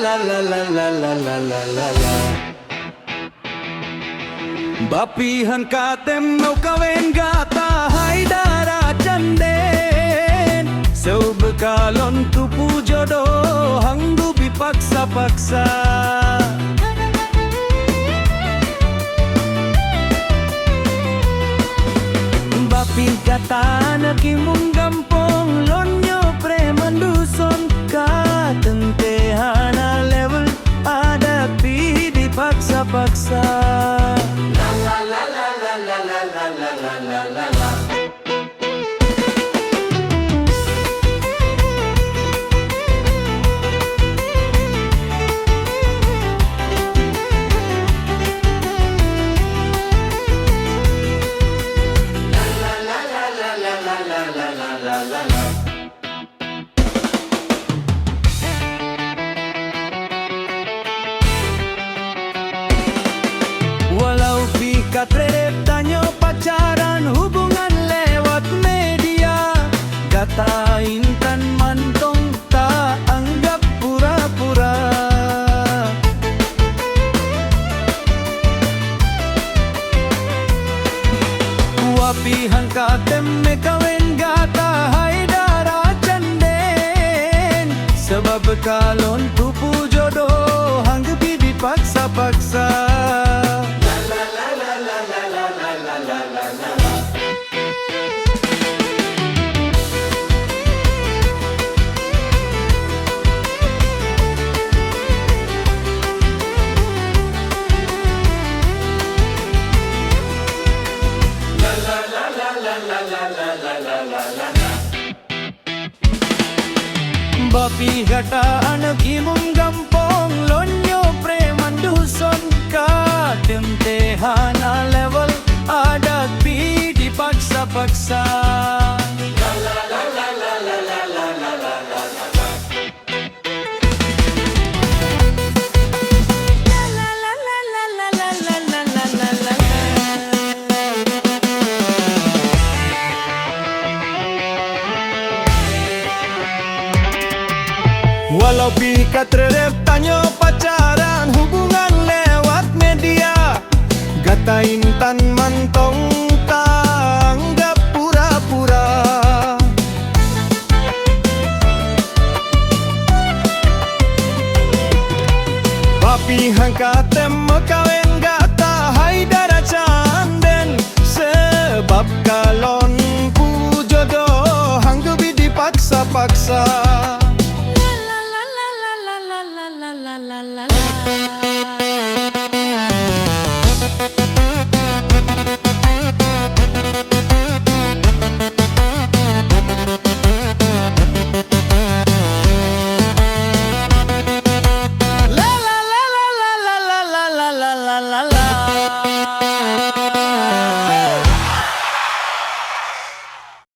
la la la la la la la la la. Bapihan katem mau kawin gata hai dara canden. Seu bekalon tupu jodoh hanggu bipaksa-paksa. Bapin kata nakimung gampong lonyo preman duson ka tentehana level ada pi dipaksa-paksa. La la la la la la la la la la la la. Walau pikat redep tanyo pacaran hubungan lewat media, kata intan mantong tak anggap pura-pura. Wapihan katem me kawin gata hai dara canden. Sebab kalon tupu jodoh hanggepi dipaksa-paksa. Bapi gata anak imong gampong lonyo preman duson ka temtehana level adat pi dipaksa-paksa. La la la la la la la la la la la la. La la la la la la la la la la la. Walau pikat redep tanyo pacaran hubungan lewat media, gata intan mantong tanggap pura-pura. Bapihan katem mekawin gata hai dara canden. Sebab kalon pu jodoh hanggebi dipaksa-paksa.